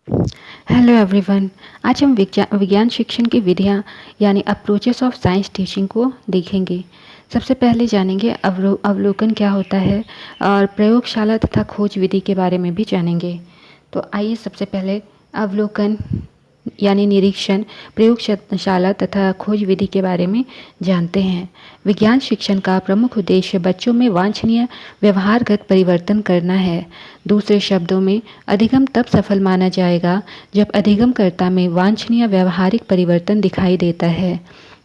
Hello everyone. आज हम विज्ञान शिक्षण की विधियाँ यानी अप्रोचेस ऑफ साइंस टीचिंग को देखेंगे। सबसे पहले जानेंगे अवलोकन क्या होता है और प्रयोगशाला तथा खोज विधि के बारे में भी जानेंगे। तो आइए सबसे पहले अवलोकन यानी निरीक्षण, प्रयोगशाला तथा खोज विधि के बारे में जानते हैं। विज्ञान शिक्षण का प्रमुख उद्देश्य बच्चों में वांछनीय व्यवहारगत परिवर्तन करना है। दूसरे शब्दों में, अधिगम तब सफल माना जाएगा जब अधिगमकर्ता में वांछनीय व्यवहारिक परिवर्तन दिखाई देता है।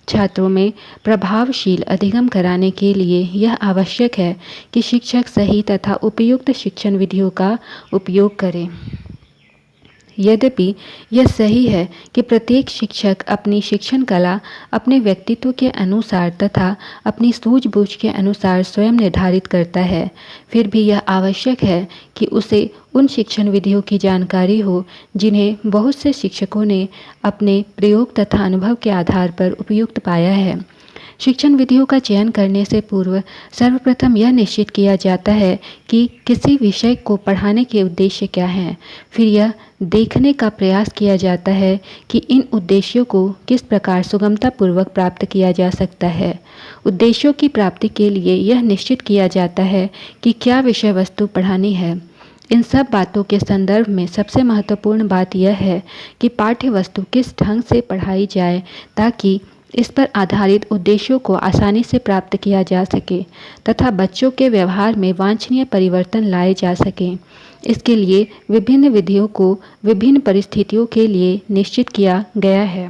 छात्रों में प्रभावशील अधिगम कराने के लिए यह आवश्यक है कि शिक्षक सही तथा उपयुक्त शिक्षण विधियों का उपयोग करें। यद्यपि यह सही है कि प्रत्येक शिक्षक अपनी शिक्षण कला अपने व्यक्तित्व के अनुसार तथा अपनी सूझबूझ के अनुसार स्वयं निर्धारित करता है, फिर भी यह आवश्यक है कि उसे उन शिक्षण विधियों की जानकारी हो जिन्हें बहुत से शिक्षकों ने अपने प्रयोग तथा अनुभव के आधार पर उपयुक्त पाया है। शिक्षण विधियों का चयन करने से पूर्व सर्वप्रथम यह निश्चित किया जाता है कि किसी विषय को पढ़ाने के उद्देश्य क्या हैं। फिर यह देखने का प्रयास किया जाता है कि इन उद्देश्यों को किस प्रकार सुगमतापूर्वक प्राप्त किया जा सकता है। उद्देश्यों की प्राप्ति के लिए यह निश्चित किया जाता है कि क्या विषय वस्तु पढ़ानी है। इन सब बातों के संदर्भ में सबसे महत्वपूर्ण बात यह है कि पाठ्य वस्तु किस ढंग से पढ़ाई जाए ताकि इस पर आधारित उद्देश्यों को आसानी से प्राप्त किया जा सके तथा बच्चों के व्यवहार में वांछनीय परिवर्तन लाए जा सकें। इसके लिए विभिन्न विधियों को विभिन्न परिस्थितियों के लिए निश्चित किया गया है।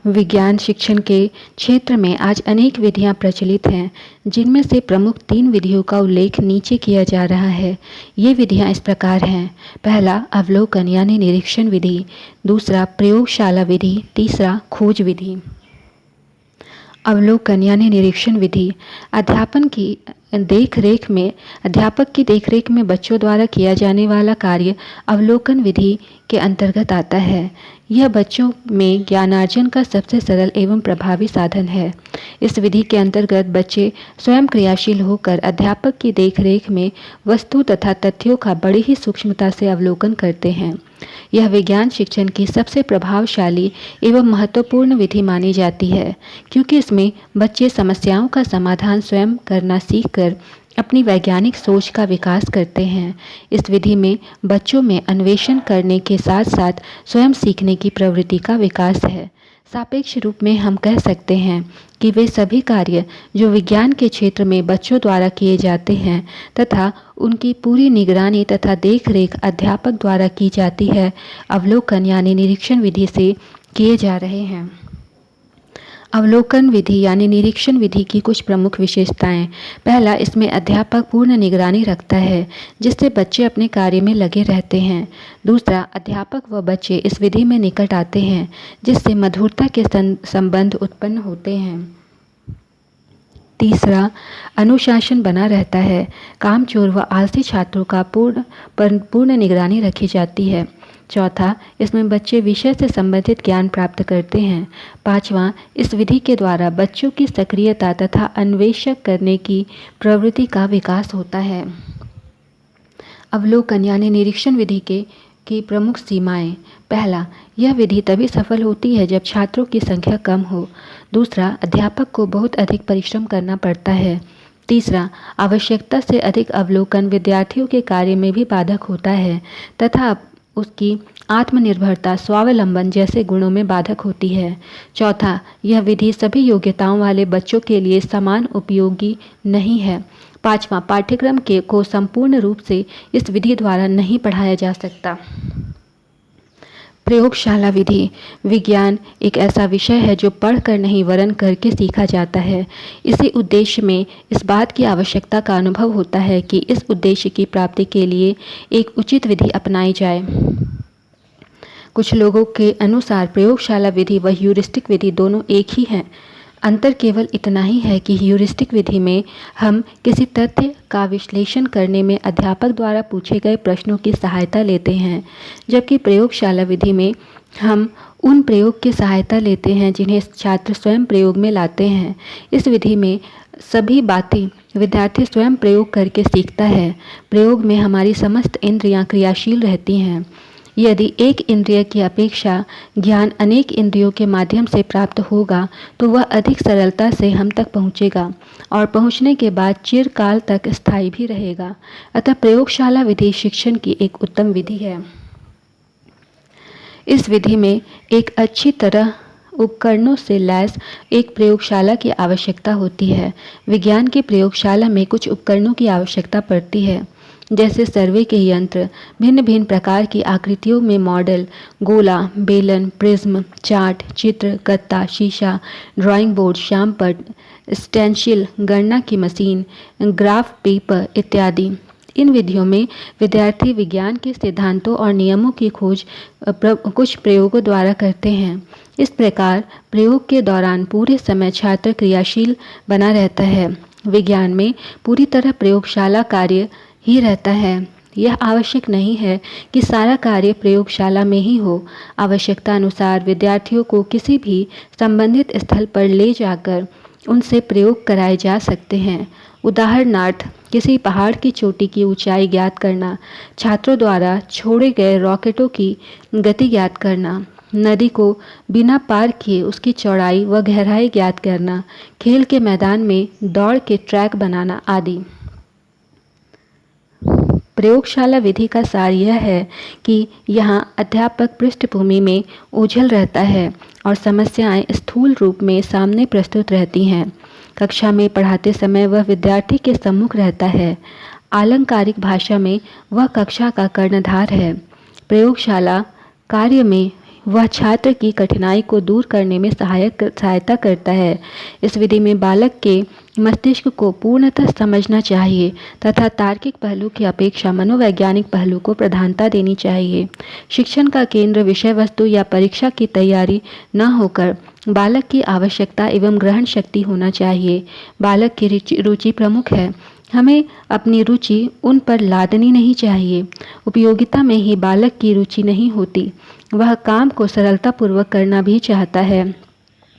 विज्ञान शिक्षण के क्षेत्र में आज अनेक विधियां प्रचलित हैं, जिनमें से प्रमुख 3 विधियों का उल्लेख नीचे किया जा रहा है। ये विधियां इस प्रकार हैं। पहला अवलोकन यानी निरीक्षण विधि, दूसरा प्रयोगशाला विधि, तीसरा खोज विधि। अवलोकन यानी निरीक्षण विधि अध्यापक की देखरेख में बच्चों द्वारा किया जाने वाला कार्य अवलोकन विधि के अंतर्गत आता है। यह बच्चों में ज्ञानार्जन का सबसे सरल एवं प्रभावी साधन है। इस विधि के अंतर्गत बच्चे स्वयं क्रियाशील होकर अध्यापक की देखरेख में वस्तु तथा तथ्यों का बड़ी ही सूक्ष्मता से अवलोकन करते हैं। यह विज्ञान शिक्षण की सबसे प्रभावशाली एवं महत्वपूर्ण विधि मानी जाती है, क्योंकि इसमें बच्चे समस्याओं का समाधान स्वयं करना सीखकर अपनी वैज्ञानिक सोच का विकास करते हैं। इस विधि में बच्चों में अन्वेषण करने के साथ साथ स्वयं सीखने की प्रवृत्ति का विकास है। सापेक्ष रूप में हम कह सकते हैं कि वे सभी कार्य जो विज्ञान के क्षेत्र में बच्चों द्वारा किए जाते हैं तथा उनकी पूरी निगरानी तथा देखरेख अध्यापक द्वारा की जाती है, अवलोकन यानी निरीक्षण विधि से किए जा रहे हैं। अवलोकन विधि यानी निरीक्षण विधि की कुछ प्रमुख विशेषताएं। पहला, इसमें अध्यापक पूर्ण निगरानी रखता है, जिससे बच्चे अपने कार्य में लगे रहते हैं। दूसरा, अध्यापक व बच्चे इस विधि में निकट आते हैं, जिससे मधुरता के संबंध उत्पन्न होते हैं। तीसरा, अनुशासन बना रहता है। कामचोर व आलसी छात्रों का पूर्ण निगरानी रखी जाती है। चौथा, इसमें बच्चे विषय से संबंधित ज्ञान प्राप्त करते हैं। पांचवा, इस विधि के द्वारा बच्चों की सक्रियता तथा अन्वेषण करने की प्रवृत्ति का विकास होता है। अवलोकन यानी निरीक्षण विधि की प्रमुख सीमाएं। पहला, यह विधि तभी सफल होती है जब छात्रों की संख्या कम हो। दूसरा, अध्यापक को बहुत अधिक परिश्रम करना पड़ता है। तीसरा, आवश्यकता से अधिक अवलोकन विद्यार्थियों के कार्य में भी बाधक होता है तथा उसकी आत्मनिर्भरता, स्वावलंबन जैसे गुणों में बाधक होती है। चौथा, यह विधि सभी योग्यताओं वाले बच्चों के लिए समान उपयोगी नहीं है। पांचवा, पाठ्यक्रम को संपूर्ण रूप से इस विधि द्वारा नहीं पढ़ाया जा सकता। प्रयोगशाला विधि। विज्ञान एक ऐसा विषय है जो पढ़कर नहीं वरन करके सीखा जाता है। इसी उद्देश्य में इस बात की आवश्यकता का अनुभव होता है कि इस उद्देश्य की प्राप्ति के लिए एक उचित विधि अपनाई जाए। कुछ लोगों के अनुसार प्रयोगशाला विधि व ह्यूरिस्टिक विधि दोनों एक ही हैं। अंतर केवल इतना ही है कि ह्यूरिस्टिक विधि में हम किसी तथ्य का विश्लेषण करने में अध्यापक द्वारा पूछे गए प्रश्नों की सहायता लेते हैं, जबकि प्रयोगशाला विधि में हम उन प्रयोग की सहायता लेते हैं जिन्हें छात्र स्वयं प्रयोग में लाते हैं। इस विधि में सभी बातें विद्यार्थी स्वयं प्रयोग करके सीखता है। प्रयोग में हमारी समस्त इंद्रियां क्रियाशील रहती हैं। यदि एक इंद्रिय की अपेक्षा ज्ञान अनेक इंद्रियों के माध्यम से प्राप्त होगा तो वह अधिक सरलता से हम तक पहुँचेगा और पहुँचने के बाद चिरकाल तक स्थायी भी रहेगा। अतः प्रयोगशाला विधि शिक्षण की एक उत्तम विधि है। इस विधि में एक अच्छी तरह उपकरणों से लैस एक प्रयोगशाला की आवश्यकता होती है। विज्ञान की प्रयोगशाला में कुछ उपकरणों की आवश्यकता पड़ती है, जैसे सर्वे के यंत्र, भिन्न भिन्न प्रकार की आकृतियों में मॉडल, गोला, बेलन, प्रिज्म, चार्ट, चित्र, गत्ता, शीशा, ड्राइंग बोर्ड, श्यामपट्ट, स्टेंसिल, गणना की मशीन, ग्राफ पेपर इत्यादि। इन विधियों में विद्यार्थी विज्ञान के सिद्धांतों और नियमों की खोज कुछ प्रयोगों द्वारा करते हैं। इस प्रकार प्रयोग के दौरान पूरे समय छात्र क्रियाशील बना रहता है। विज्ञान में पूरी तरह प्रयोगशाला कार्य ही रहता है। यह आवश्यक नहीं है कि सारा कार्य प्रयोगशाला में ही हो। आवश्यकता अनुसार विद्यार्थियों को किसी भी संबंधित स्थल पर ले जाकर उनसे प्रयोग कराए जा सकते हैं। उदाहरणार्थ, किसी पहाड़ की चोटी की ऊंचाई ज्ञात करना, छात्रों द्वारा छोड़े गए रॉकेटों की गति ज्ञात करना, नदी को बिना पार किए उसकी चौड़ाई व गहराई ज्ञात करना, खेल के मैदान में दौड़ के ट्रैक बनाना आदि। प्रयोगशाला विधि का सार यह है कि यहाँ अध्यापक पृष्ठभूमि में ओझल रहता है और समस्याएं स्थूल रूप में सामने प्रस्तुत रहती हैं। कक्षा में पढ़ाते समय वह विद्यार्थी के सम्मुख रहता है। आलंकारिक भाषा में वह कक्षा का कर्णधार है। प्रयोगशाला कार्य में वह छात्र की कठिनाई को दूर करने में सहायता करता है। इस विधि में बालक के मस्तिष्क को पूर्णतः समझना चाहिए तथा तार्किक पहलू की अपेक्षा मनोवैज्ञानिक पहलू को प्रधानता देनी चाहिए। शिक्षण का केंद्र विषय वस्तु या परीक्षा की तैयारी न होकर बालक की आवश्यकता एवं ग्रहण शक्ति होना चाहिए। बालक की रुचि प्रमुख है। हमें अपनी रुचि उन पर लादनी नहीं चाहिए। उपयोगिता में ही बालक की रुचि नहीं होती। वह काम को सरलतापूर्वक करना भी चाहता है,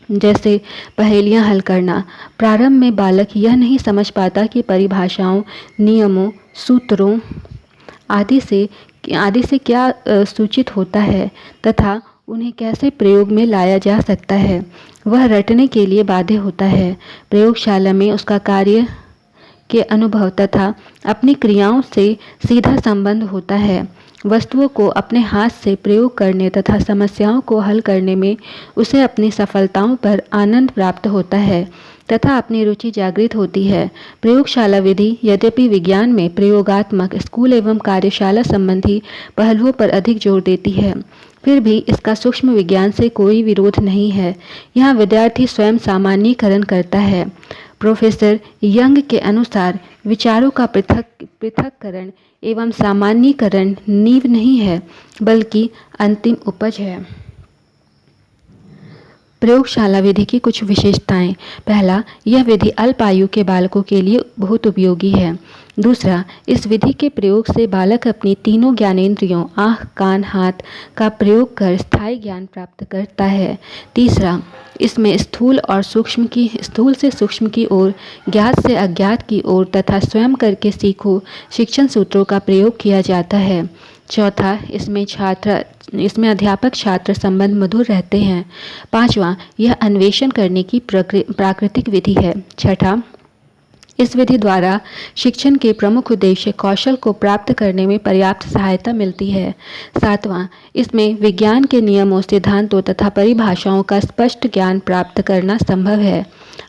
जैसे पहेलियां हल करना। प्रारंभ में बालक यह नहीं समझ पाता कि परिभाषाओं, नियमों, सूत्रों आदि से क्या सूचित होता है तथा उन्हें कैसे प्रयोग में लाया जा सकता है। वह रटने के लिए बाध्य होता है। प्रयोगशाला में उसका कार्य के अनुभव तथा अपनी क्रियाओं से सीधा संबंध होता है। वस्तुओं को अपने हाथ से प्रयोग करने तथा समस्याओं को हल करने में उसे अपनी सफलताओं पर आनंद प्राप्त होता है तथा अपनी रुचि जागृत होती है। प्रयोगशाला विधि यद्यपि विज्ञान में प्रयोगात्मक स्कूल एवं कार्यशाला संबंधी पहलुओं पर अधिक जोर देती है, फिर भी इसका सूक्ष्म विज्ञान से कोई विरोध नहीं है। यहाँ विद्यार्थी स्वयं सामान्यीकरण करता है। प्रोफेसर यंग के अनुसार विचारों का पृथक्करण एवं सामान्यीकरण नींव नहीं है, बल्कि अंतिम उपज है। प्रयोगशाला विधि की कुछ विशेषताएं। पहला, यह विधि अल्प आयु के बालकों के लिए बहुत उपयोगी है। दूसरा, इस विधि के प्रयोग से बालक अपनी तीनों ज्ञानेंद्रियों आँख, कान, हाथ का प्रयोग कर स्थायी ज्ञान प्राप्त करता है। तीसरा, इसमें स्थूल से सूक्ष्म की ओर, ज्ञात से अज्ञात की ओर तथा स्वयं करके सीखो शिक्षण सूत्रों का प्रयोग किया जाता है। चौथा, इसमें अध्यापक छात्र संबंध मधुर रहते हैं। पांचवा, यह अन्वेषण करने की प्राकृतिक विधि है। छठा, इस विधि द्वारा शिक्षण के प्रमुख उद्देश्य कौशल को प्राप्त करने में पर्याप्त सहायता मिलती है। सातवां, इसमें विज्ञान के नियमों, सिद्धांतों तथा परिभाषाओं का स्पष्ट ज्ञान प्राप्त करना संभव है।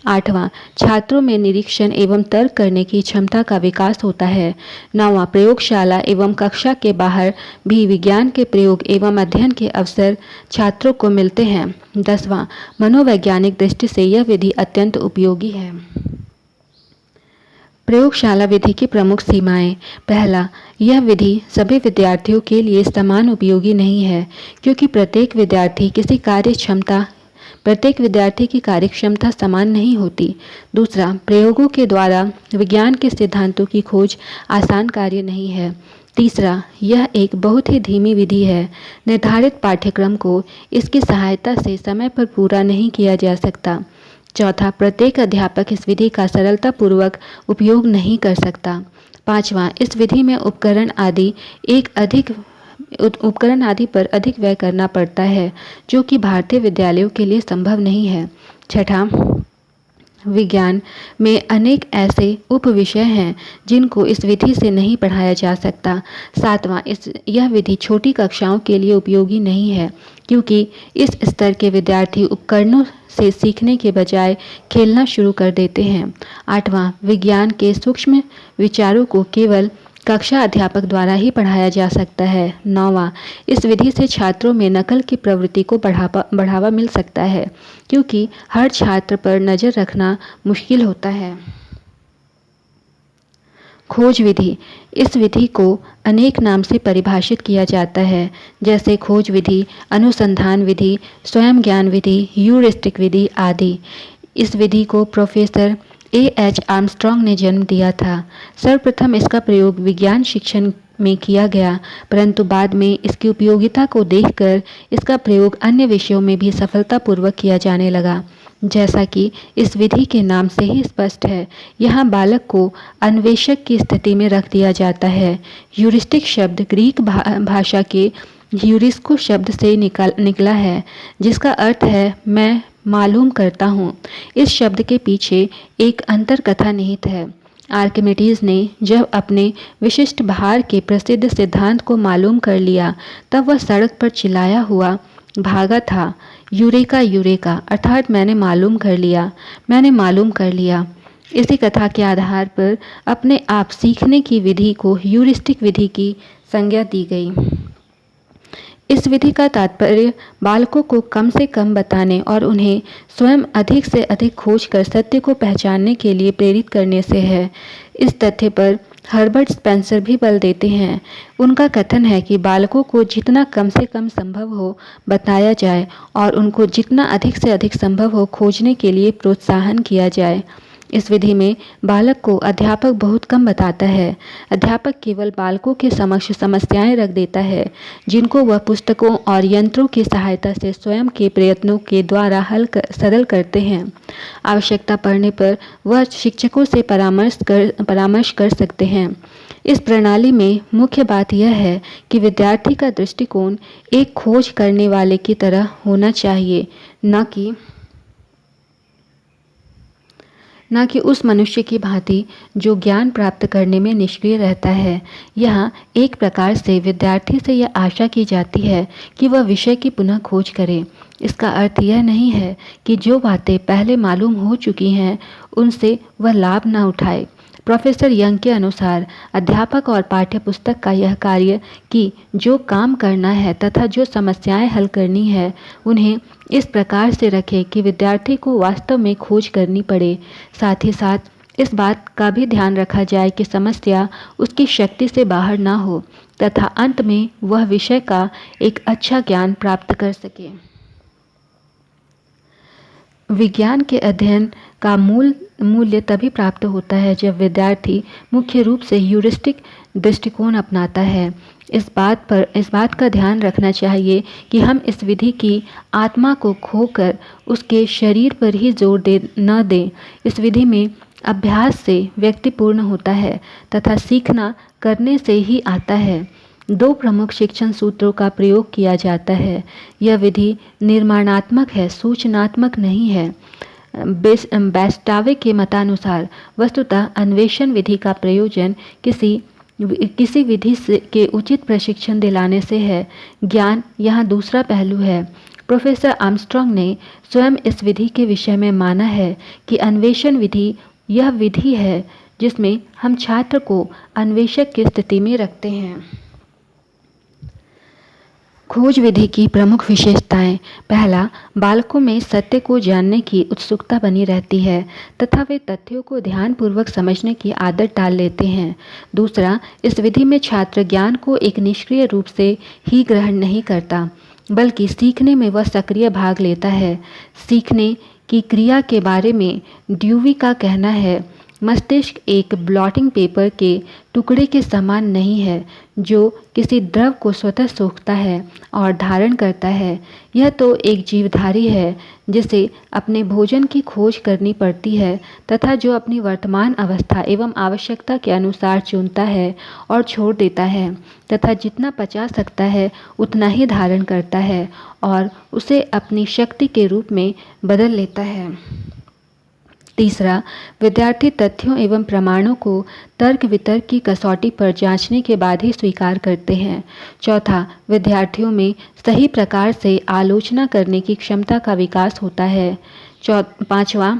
आठवां, छात्रों में निरीक्षण एवं तर्क करने की क्षमता का विकास होता है। नौवां, प्रयोगशाला एवं कक्षा के बाहर भी विज्ञान के प्रयोग एवं अध्ययन के अवसर छात्रों को मिलते हैं। 10वां, मनोवैज्ञानिक दृष्टि से यह विधि अत्यंत उपयोगी है। प्रयोगशाला विधि की प्रमुख सीमाएं। पहला, यह विधि सभी विद्यार्थियों के लिए समान उपयोगी नहीं है, क्योंकि प्रत्येक विद्यार्थी की कार्यक्षमता समान नहीं होती। दूसरा, प्रयोगों के द्वारा विज्ञान के सिद्धांतों की खोज आसान कार्य नहीं है। तीसरा, यह एक बहुत ही धीमी विधि है। निर्धारित पाठ्यक्रम को इसकी सहायता से समय पर पूरा नहीं किया जा सकता। चौथा, प्रत्येक अध्यापक इस विधि का सरलतापूर्वक उपयोग नहीं कर सकता। पांचवा, इस विधि में उपकरण आदि एक अधिक उपकरण आदि पर अधिक व्यय करना पड़ता है, जो कि भारतीय विद्यालयों के लिए संभव नहीं है। छठा, विज्ञान में अनेक ऐसे उप विषय हैं जिनको इस विधि से नहीं पढ़ाया जा सकता। सातवां, यह विधि छोटी कक्षाओं के लिए उपयोगी नहीं है, क्योंकि इस स्तर के विद्यार्थी उपकरणों से सीखने के बजाय खेलना शुरू कर देते हैं। आठवां, विज्ञान के सूक्ष्म विचारों को केवल कक्षा अध्यापक द्वारा ही पढ़ाया जा सकता है। नौवां, इस विधि से छात्रों में नकल की प्रवृत्ति को बढ़ावा मिल सकता है, क्योंकि हर छात्र पर नज़र रखना मुश्किल होता है। खोज विधि, इस विधि को अनेक नाम से परिभाषित किया जाता है, जैसे खोज विधि, अनुसंधान विधि, स्वयं ज्ञान विधि, ह्यूरिस्टिक विधि आदि। इस विधि को प्रोफेसर A.H. आर्मस्ट्रॉन्ग ने जन्म दिया था। सर्वप्रथम इसका प्रयोग विज्ञान शिक्षण में किया गया, परंतु बाद में इसकी उपयोगिता को देखकर इसका प्रयोग अन्य विषयों में भी सफलतापूर्वक किया जाने लगा। जैसा कि इस विधि के नाम से ही स्पष्ट है, यहाँ बालक को अन्वेषक की स्थिति में रख दिया जाता है। ह्यूरिस्टिक शब्द ग्रीक भाषा के ह्यूरिस्को शब्द से निकला है, जिसका अर्थ है मैं मालूम करता हूँ। इस शब्द के पीछे एक अंतर कथा निहित है। आर्किमिडीज ने जब अपने विशिष्ट भार के प्रसिद्ध सिद्धांत को मालूम कर लिया, तब वह सड़क पर चिल्लाया हुआ भागा था, यूरेका यूरेका, अर्थात मैंने मालूम कर लिया, मैंने मालूम कर लिया। इसी कथा के आधार पर अपने आप सीखने की विधि को ह्यूरिस्टिक विधि की संज्ञा दी गई। इस विधि का तात्पर्य बालकों को कम से कम बताने और उन्हें स्वयं अधिक से अधिक खोज कर सत्य को पहचानने के लिए प्रेरित करने से है। इस तथ्य पर हर्बर्ट स्पेंसर भी बल देते हैं। उनका कथन है कि बालकों को जितना कम से कम संभव हो बताया जाए और उनको जितना अधिक से अधिक संभव हो खोजने के लिए प्रोत्साहन किया जाए। इस विधि में बालक को अध्यापक बहुत कम बताता है। अध्यापक केवल बालकों के समक्ष समस्याएं रख देता है, जिनको वह पुस्तकों और यंत्रों की सहायता से स्वयं के प्रयत्नों के द्वारा सरल करते हैं। आवश्यकता पड़ने पर वह शिक्षकों से परामर्श कर सकते हैं। इस प्रणाली में मुख्य बात यह है कि विद्यार्थी का दृष्टिकोण एक खोज करने वाले की तरह होना चाहिए, न कि उस मनुष्य की भांति जो ज्ञान प्राप्त करने में निष्क्रिय रहता है। यहाँ एक प्रकार से विद्यार्थी से यह आशा की जाती है कि वह विषय की पुनः खोज करे। इसका अर्थ यह नहीं है कि जो बातें पहले मालूम हो चुकी हैं उनसे वह लाभ न उठाए। प्रोफेसर यंग के अनुसार अध्यापक और पाठ्यपुस्तक का यह कार्य कि जो काम करना है तथा जो समस्याएं हल करनी है उन्हें इस प्रकार से रखें कि विद्यार्थी को वास्तव में खोज करनी पड़े। साथ ही साथ इस बात का भी ध्यान रखा जाए कि समस्या उसकी शक्ति से बाहर ना हो तथा अंत में वह विषय का एक अच्छा ज्ञान प्राप्त कर सके। विज्ञान के अध्ययन का मूल्य तभी प्राप्त होता है जब विद्यार्थी मुख्य रूप से ह्यूरिस्टिक दृष्टिकोण अपनाता है। इस बात का ध्यान रखना चाहिए कि हम इस विधि की आत्मा को खोकर उसके शरीर पर ही जोर न दें। इस विधि में अभ्यास से व्यक्ति पूर्ण होता है तथा सीखना करने से ही आता है। दो प्रमुख शिक्षण सूत्रों का प्रयोग किया जाता है। यह विधि निर्माणात्मक है, सूचनात्मक नहीं है। बेस्टावे के मतानुसार वस्तुतः अन्वेषण विधि का प्रयोजन किसी विधि के उचित प्रशिक्षण दिलाने से है। ज्ञान यहाँ दूसरा पहलू है। प्रोफेसर आर्मस्ट्रॉन्ग ने स्वयं इस विधि के विषय में माना है कि अन्वेषण विधि यह विधि है जिसमें हम छात्र को अन्वेषक की स्थिति में रखते हैं। खोज विधि की प्रमुख विशेषताएं। पहला, बालकों में सत्य को जानने की उत्सुकता बनी रहती है तथा वे तथ्यों को ध्यानपूर्वक समझने की आदत डाल लेते हैं। दूसरा, इस विधि में छात्र ज्ञान को एक निष्क्रिय रूप से ही ग्रहण नहीं करता, बल्कि सीखने में वह सक्रिय भाग लेता है। सीखने की क्रिया के बारे में ड्यूवी का कहना है, मस्तिष्क एक ब्लॉटिंग पेपर के टुकड़े के समान नहीं है जो किसी द्रव को स्वतः सोखता है और धारण करता है। यह तो एक जीवधारी है जिसे अपने भोजन की खोज करनी पड़ती है तथा जो अपनी वर्तमान अवस्था एवं आवश्यकता के अनुसार चुनता है और छोड़ देता है तथा जितना पचा सकता है उतना ही धारण करता है और उसे अपनी शक्ति के रूप में बदल लेता है। तीसरा, विद्यार्थी तथ्यों एवं प्रमाणों को तर्क वितर्क की कसौटी पर जांचने के बाद ही स्वीकार करते हैं। चौथा, विद्यार्थियों में सही प्रकार से आलोचना करने की क्षमता का विकास होता है। पांचवा,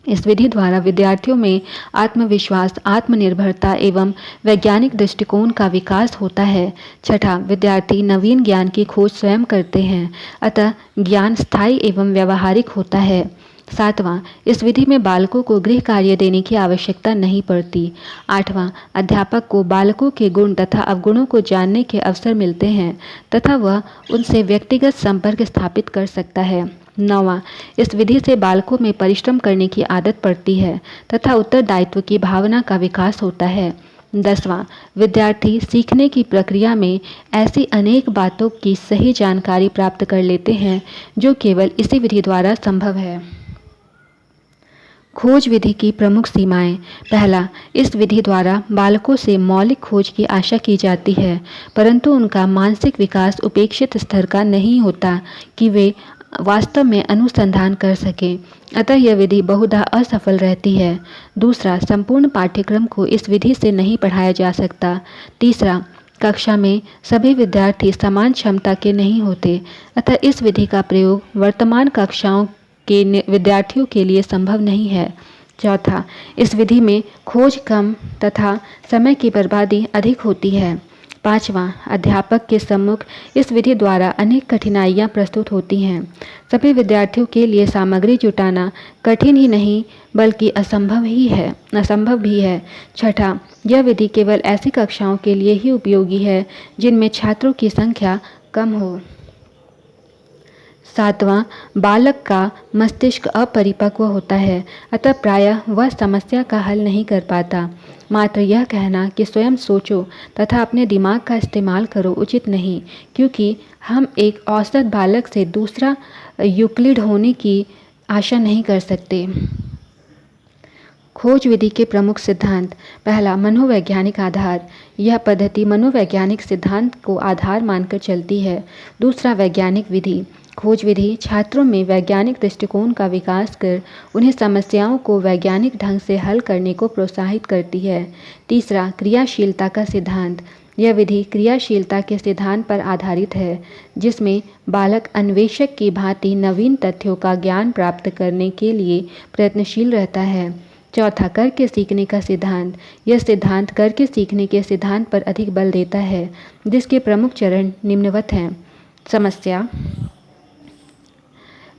इस विधि द्वारा विद्यार्थियों में आत्मविश्वास, आत्मनिर्भरता एवं वैज्ञानिक दृष्टिकोण का विकास होता है। छठा, विद्यार्थी नवीन ज्ञान की खोज स्वयं करते हैं, अतः ज्ञान स्थायी एवं व्यावहारिक होता है। सातवां, इस विधि में बालकों को गृह कार्य देने की आवश्यकता नहीं पड़ती। आठवां, अध्यापक को बालकों के गुण तथा अवगुणों को जानने के अवसर मिलते हैं तथा वह उनसे व्यक्तिगत संपर्क स्थापित कर सकता है। नौवां, इस विधि से बालकों में परिश्रम करने की आदत पड़ती है तथा उत्तरदायित्व की भावना का विकास होता है। 10वां, विद्यार्थी सीखने की प्रक्रिया में ऐसी अनेक बातों की सही जानकारी प्राप्त कर लेते हैं जो केवल इसी विधि द्वारा संभव है। खोज विधि की प्रमुख सीमाएं। पहला, इस विधि द्वारा बालकों से मौलिक खोज की आशा की जाती है, परंतु उनका मानसिक विकास उपेक्षित स्तर का नहीं होता कि वे वास्तव में अनुसंधान कर सकें, अतः यह विधि बहुधा असफल रहती है। दूसरा, संपूर्ण पाठ्यक्रम को इस विधि से नहीं पढ़ाया जा सकता। तीसरा, कक्षा में सभी विद्यार्थी समान क्षमता के नहीं होते, अतः इस विधि का प्रयोग वर्तमान कक्षाओं के विद्यार्थियों के लिए संभव नहीं है। चौथा, इस विधि में खोज कम तथा समय की बर्बादी अधिक होती है। पांचवा, अध्यापक के सम्मुख इस विधि द्वारा अनेक कठिनाइयां प्रस्तुत होती हैं। सभी विद्यार्थियों के लिए सामग्री जुटाना कठिन ही नहीं बल्कि असंभव भी है। छठा, यह विधि केवल ऐसी कक्षाओं के लिए ही उपयोगी है जिनमें छात्रों की संख्या कम हो। सातवां, बालक का मस्तिष्क अपरिपक्व होता है, अतः प्रायः वह समस्या का हल नहीं कर पाता। मात्र यह कहना कि स्वयं सोचो तथा अपने दिमाग का इस्तेमाल करो उचित नहीं, क्योंकि हम एक औसत बालक से दूसरा यूक्लिड होने की आशा नहीं कर सकते। खोज विधि के प्रमुख सिद्धांत। पहला, मनोवैज्ञानिक आधार। यह पद्धति मनोवैज्ञानिक सिद्धांत को आधार मानकर चलती है। दूसरा, वैज्ञानिक विधि। खोज विधि छात्रों में वैज्ञानिक दृष्टिकोण का विकास कर उन्हें समस्याओं को वैज्ञानिक ढंग से हल करने को प्रोत्साहित करती है। तीसरा, क्रियाशीलता का सिद्धांत। यह विधि क्रियाशीलता के सिद्धांत पर आधारित है, जिसमें बालक अन्वेषक की भांति नवीन तथ्यों का ज्ञान प्राप्त करने के लिए प्रयत्नशील रहता है। चौथा, करके सीखने का सिद्धांत। यह सिद्धांत करके सीखने के सिद्धांत पर अधिक बल देता है, जिसके प्रमुख चरण निम्नवत हैं। समस्या।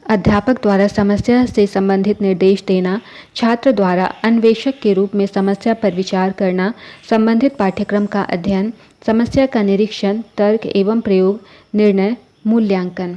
अध्यापक द्वारा समस्या से संबंधित निर्देश देना, छात्र द्वारा अन्वेषक के रूप में समस्या पर विचार करना, संबंधित पाठ्यक्रम का अध्ययन, समस्या का निरीक्षण, तर्क एवं प्रयोग, निर्णय, मूल्यांकन।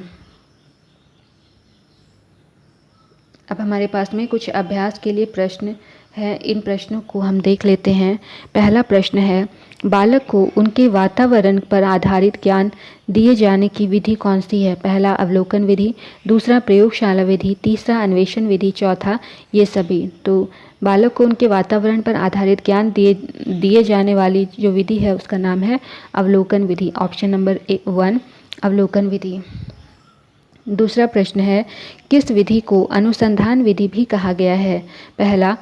अब हमारे पास में कुछ अभ्यास के लिए प्रश्न हैं, इन प्रश्नों को हम देख लेते हैं। पहला प्रश्न है, बालक को उनके वातावरण पर आधारित ज्ञान दिए जाने की विधि कौन सी है? पहला, अवलोकन विधि। दूसरा, प्रयोगशाला विधि। तीसरा, अन्वेषण विधि। चौथा, ये सभी। तो बालक को उनके वातावरण पर आधारित ज्ञान दिए जाने वाली जो विधि है उसका नाम है अवलोकन विधि। ऑप्शन नंबर 1, अवलोकन विधि। दूसरा प्रश्न है, किस विधि को अनुसंधान विधि भी कहा गया है? पहला,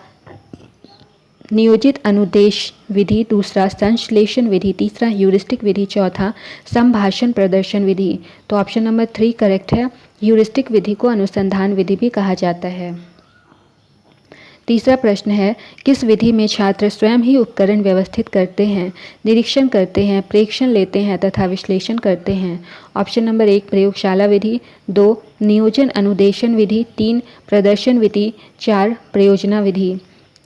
नियोजित अनुदेश विधि। दूसरा, संश्लेषण विधि। तीसरा, ह्यूरिस्टिक विधि। चौथा, संभाषण प्रदर्शन विधि। तो ऑप्शन नंबर 3 करेक्ट है। ह्यूरिस्टिक विधि को अनुसंधान विधि भी कहा जाता है। तीसरा प्रश्न है, किस विधि में छात्र स्वयं ही उपकरण व्यवस्थित करते हैं, निरीक्षण करते हैं, प्रेक्षण लेते हैं तथा विश्लेषण करते हैं? ऑप्शन नंबर 1 प्रयोगशाला विधि। 2 नियोजन अनुदेशन विधि। 3 प्रदर्शन विधि। 4 प्रयोजना विधि।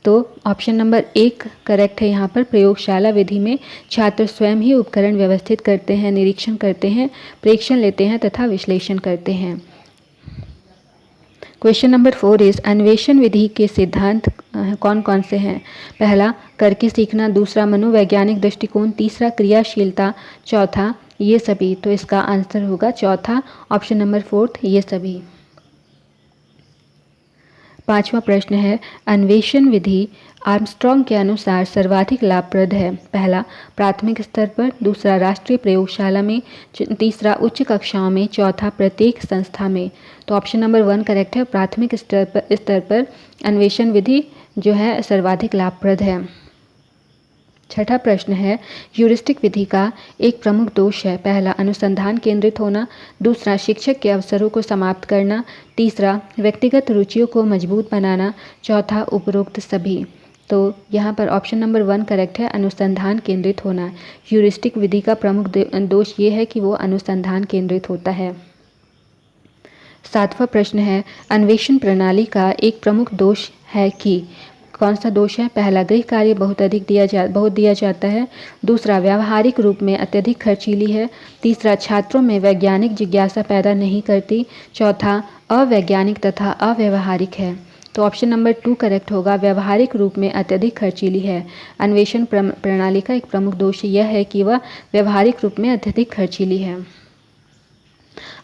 तो ऑप्शन नंबर 1 करेक्ट है। यहाँ पर प्रयोगशाला विधि में छात्र स्वयं ही उपकरण व्यवस्थित करते हैं, निरीक्षण करते हैं, प्रेक्षण लेते हैं तथा विश्लेषण करते हैं। क्वेश्चन नंबर 4 इज अन्वेषण विधि के सिद्धांत कौन कौन से हैं? पहला करके सीखना, दूसरा मनोवैज्ञानिक दृष्टिकोण, तीसरा क्रियाशीलता, चौथा ये सभी। तो इसका आंसर होगा चौथा, ऑप्शन नंबर 4 ये सभी। पांचवा प्रश्न है, अन्वेषण विधि आर्मस्ट्रॉन्ग के अनुसार सर्वाधिक लाभप्रद है? पहला प्राथमिक स्तर पर, दूसरा राष्ट्रीय प्रयोगशाला में, तीसरा उच्च कक्षाओं में, चौथा प्रत्येक संस्था में। तो ऑप्शन नंबर 1 करेक्ट है, प्राथमिक स्तर पर अन्वेषण विधि जो है सर्वाधिक लाभप्रद है। छठा प्रश्न है, ह्यूरिस्टिक विधि का एक प्रमुख दोष है? पहला अनुसंधान केंद्रित होना, दूसरा शिक्षक के अवसरों को समाप्त करना, तीसरा व्यक्तिगत रुचियों को मजबूत बनाना, चौथा उपरोक्त सभी। तो यहाँ पर ऑप्शन नंबर 1 करेक्ट है, अनुसंधान केंद्रित होना। ह्यूरिस्टिक विधि का प्रमुख दोष ये है कि वो अनुसंधान केंद्रित होता है। सातवां प्रश्न है, अन्वेषण प्रणाली का एक प्रमुख दोष है कि? कौन सा दोष है? पहला गृह कार्य बहुत दिया जाता है, दूसरा व्यावहारिक रूप में अत्यधिक खर्चीली है, तीसरा छात्रों में वैज्ञानिक जिज्ञासा पैदा नहीं करती, चौथा अवैज्ञानिक तथा अव्यवहारिक है। तो ऑप्शन नंबर 2 करेक्ट होगा, व्यावहारिक रूप में अत्यधिक खर्चीली है। अन्वेषण प्रणाली का एक प्रमुख दोष यह है कि वह व्यावहारिक रूप में अत्यधिक खर्चीली है।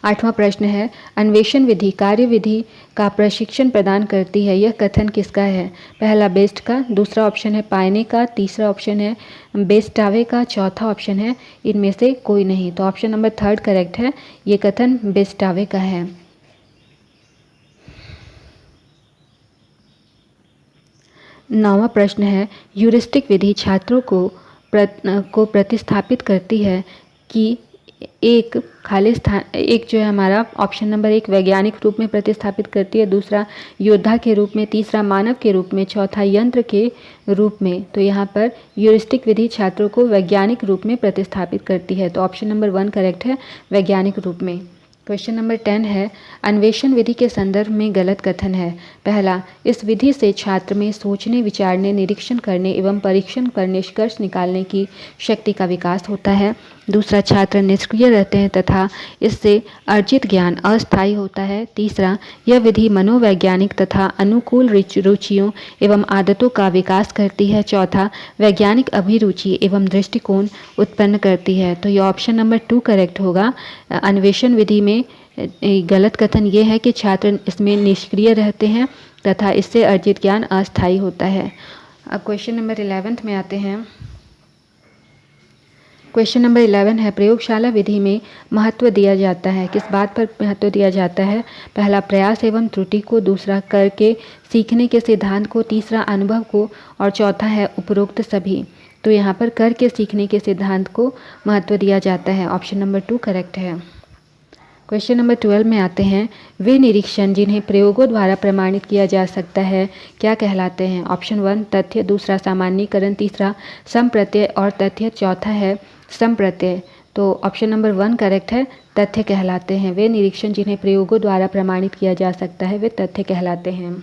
आठवां प्रश्न है, अन्वेषण विधि कार्यविधि का प्रशिक्षण प्रदान करती है, यह कथन किसका है? पहला बेस्ट का, दूसरा ऑप्शन है पायने का, तीसरा ऑप्शन है बेस्टावे का, चौथा ऑप्शन है इनमें से कोई नहीं। तो ऑप्शन नंबर 3 करेक्ट है, ये कथन बेस्टावे का है। नौवां प्रश्न है, ह्यूरिस्टिक विधि छात्रों को प्रतिस्थापित करती है कि? एक खाली स्थान, एक जो है हमारा ऑप्शन नंबर 1 वैज्ञानिक रूप में प्रतिस्थापित करती है, दूसरा योद्धा के रूप में, तीसरा मानव के रूप में, चौथा यंत्र के रूप में। तो यहाँ पर ह्यूरिस्टिक विधि छात्रों को वैज्ञानिक रूप में प्रतिस्थापित करती है। तो ऑप्शन नंबर 1 करेक्ट है, वैज्ञानिक रूप में। क्वेश्चन नंबर 10 है, अन्वेषण विधि के संदर्भ में गलत कथन है? पहला, इस विधि से छात्र में सोचने, विचारने, निरीक्षण करने एवं परीक्षण कर निष्कर्ष निकालने की शक्ति का विकास होता है। दूसरा, छात्र निष्क्रिय रहते हैं तथा इससे अर्जित ज्ञान अस्थायी होता है। तीसरा, यह विधि मनोवैज्ञानिक तथा अनुकूल रुचियों एवं आदतों का विकास करती है। चौथा, वैज्ञानिक अभिरुचि एवं दृष्टिकोण उत्पन्न करती है। तो यह ऑप्शन नंबर 2 करेक्ट होगा। अन्वेषण विधि में गलत कथन ये है कि छात्र इसमें निष्क्रिय रहते हैं तथा इससे अर्जित ज्ञान अस्थायी होता है। अब क्वेश्चन नंबर 11 में आते हैं। क्वेश्चन नंबर 11 है, प्रयोगशाला विधि में महत्व दिया जाता है, किस बात पर महत्व दिया जाता है? पहला, प्रयास एवं त्रुटि को, दूसरा करके सीखने के सिद्धांत को, तीसरा अनुभव को और चौथा है उपरोक्त सभी। तो यहाँ पर करके सीखने के सिद्धांत को महत्व दिया जाता है। ऑप्शन नंबर 2 करेक्ट है। क्वेश्चन नंबर 12 में आते हैं, वे निरीक्षण जिन्हें प्रयोगों द्वारा प्रमाणित किया जा सकता है क्या कहलाते हैं? ऑप्शन 1 तथ्य, दूसरा सामान्यीकरण, तीसरा संप्रत्यय और तथ्य, चौथा है संप्रत्यय। तो ऑप्शन नंबर 1 करेक्ट है, तथ्य कहलाते हैं। वे निरीक्षण जिन्हें प्रयोगों द्वारा प्रमाणित किया जा सकता है वे तथ्य कहलाते हैं।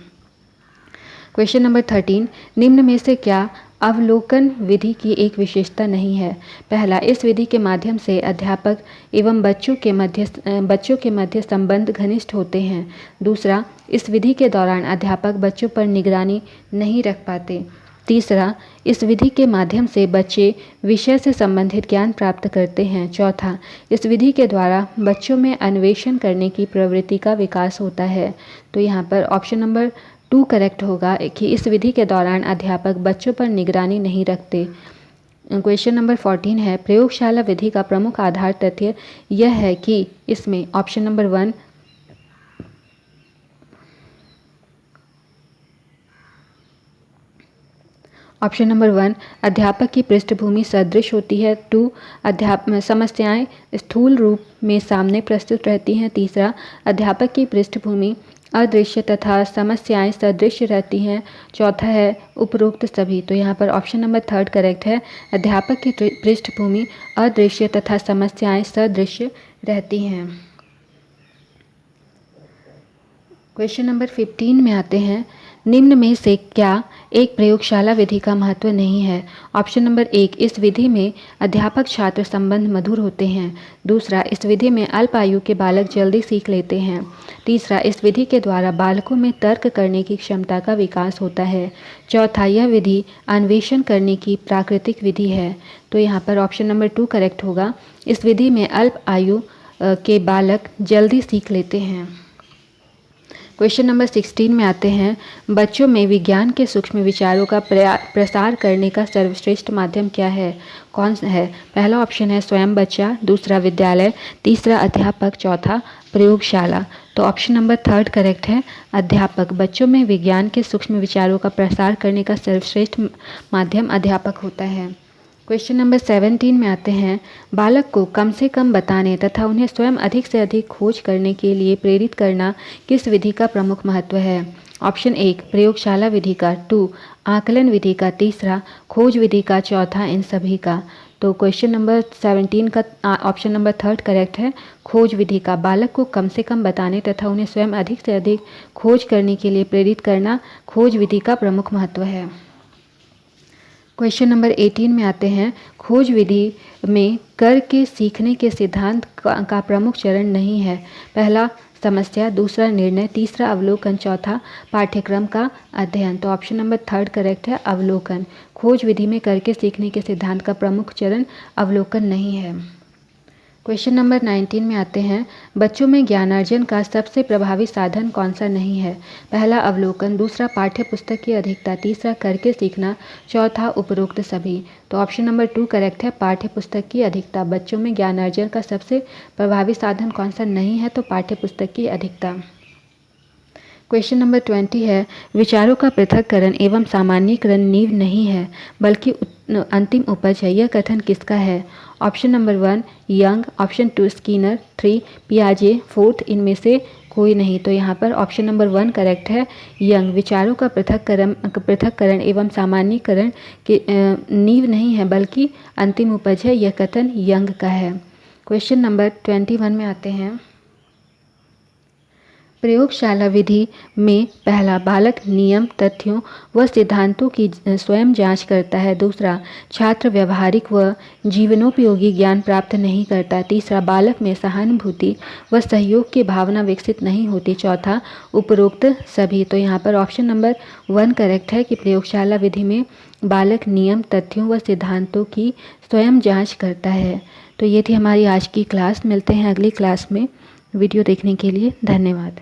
क्वेश्चन नंबर 13, निम्न में से क्या अवलोकन विधि की एक विशेषता नहीं है? पहला, इस विधि के माध्यम से अध्यापक एवं बच्चों के मध्य संबंध घनिष्ठ होते हैं। दूसरा, इस विधि के दौरान अध्यापक बच्चों पर निगरानी नहीं रख पाते। तीसरा, इस विधि के माध्यम से बच्चे विषय से संबंधित ज्ञान प्राप्त करते हैं। चौथा, इस विधि के द्वारा बच्चों में अन्वेषण करने की प्रवृत्ति का विकास होता है। तो यहाँ पर ऑप्शन नंबर 2 करेक्ट होगा कि इस विधि के दौरान अध्यापक बच्चों पर निगरानी नहीं रखते। क्वेश्चन नंबर 14 है, प्रयोगशाला विधि का प्रमुख आधार तथ्य यह है कि इसमें ऑप्शन नंबर 1 ऑप्शन नंबर 1 अध्यापक की पृष्ठभूमि सदृश होती है। 2 समस्याएं स्थूल रूप में सामने प्रस्तुत रहती हैं। तीसरा, अध्यापक की पृष्ठभूमि अदृश्य तथा समस्याएं सदृश रहती हैं। चौथा है उपरोक्त सभी। तो यहाँ पर ऑप्शन नंबर 3 करेक्ट है, अध्यापक की पृष्ठभूमि अदृश्य तथा समस्याएं सदृश रहती हैं। क्वेश्चन नंबर 15 में आते हैं, निम्न में से क्या एक प्रयोगशाला विधि का महत्व नहीं है? ऑप्शन नंबर 1, इस विधि में अध्यापक छात्र संबंध मधुर होते हैं। दूसरा, इस विधि में अल्प आयु के बालक जल्दी सीख लेते हैं। तीसरा, इस विधि के द्वारा बालकों में तर्क करने की क्षमता का विकास होता है। चौथा, यह विधि अन्वेषण करने की प्राकृतिक विधि है। तो यहाँ पर ऑप्शन नंबर 2 करेक्ट होगा। इस विधि में अल्प आयु के बालक जल्दी सीख लेते हैं। क्वेश्चन नंबर 16 में आते हैं, बच्चों में विज्ञान के सूक्ष्म विचारों का प्रसार करने का सर्वश्रेष्ठ माध्यम क्या है? कौन सा है? पहला ऑप्शन है स्वयं बच्चा, दूसरा विद्यालय, तीसरा अध्यापक, चौथा प्रयोगशाला। तो ऑप्शन नंबर 3 करेक्ट है, अध्यापक। बच्चों में विज्ञान के सूक्ष्म विचारों का प्रसार करने का सर्वश्रेष्ठ माध्यम अध्यापक होता है। क्वेश्चन नंबर 17 में आते हैं, बालक को कम से कम बताने तथा उन्हें स्वयं अधिक से अधिक खोज करने के लिए प्रेरित करना किस विधि का प्रमुख महत्व है? ऑप्शन 1, प्रयोगशाला विधि का, 2, आकलन विधि का, तीसरा खोज विधि का, चौथा इन सभी का। तो क्वेश्चन नंबर 17 का ऑप्शन नंबर 3 करेक्ट है, खोज विधि का। बालक को कम से कम बताने तथा उन्हें स्वयं अधिक से अधिक खोज करने के लिए प्रेरित करना खोज विधि का प्रमुख महत्व है। क्वेश्चन नंबर 18 में आते हैं, खोज विधि में करके सीखने के सिद्धांत का प्रमुख चरण नहीं है। पहला समस्या, दूसरा निर्णय, तीसरा अवलोकन, चौथा पाठ्यक्रम का अध्ययन। तो ऑप्शन नंबर 3 करेक्ट है, अवलोकन। खोज विधि में करके सीखने के सिद्धांत का प्रमुख चरण अवलोकन नहीं है। क्वेश्चन नंबर 19 में आते हैं, बच्चों में ज्ञानार्जन का सबसे प्रभावी साधन कौन सा नहीं है? पहला अवलोकन, दूसरा पाठ्य पुस्तक की अधिकता, तीसरा करके सीखना, चौथा उपरोक्त सभी। तो ऑप्शन नंबर 2 करेक्ट है, पाठ्य पुस्तक की अधिकता। बच्चों में ज्ञानार्जन का सबसे प्रभावी साधन कौन सा नहीं है? तो पाठ्य पुस्तक की अधिकता। क्वेश्चन नंबर 20 है, विचारों का पृथक्करण एवं सामान्यीकरण नींव नहीं है बल्कि अंतिम उपज है। यह कथन किसका है? Option number 1 young, option 2 Skinner, 3 पियाजे, 4 इनमें से कोई नहीं। तो यहाँ पर ऑप्शन नंबर 1 करेक्ट है, यंग। विचारों का पृथक्करण एवं सामान्यीकरण के नींव नहीं है बल्कि अंतिम उपज है। यह कथन यंग का है। क्वेश्चन नंबर 21 में आते हैं, प्रयोगशाला विधि में पहला, बालक नियम, तथ्यों व सिद्धांतों की स्वयं जांच करता है। दूसरा, छात्र व्यवहारिक व जीवनोपयोगी ज्ञान प्राप्त नहीं करता। तीसरा, बालक में सहानुभूति व सहयोग की भावना विकसित नहीं होती। चौथा, उपरोक्त सभी। तो यहाँ पर ऑप्शन नंबर 1 करेक्ट है कि प्रयोगशाला विधि में बालक नियम, तथ्यों व सिद्धांतों की स्वयं जाँच करता है। तो ये थी हमारी आज की क्लास। मिलते हैं अगली क्लास में। वीडियो देखने के लिए धन्यवाद।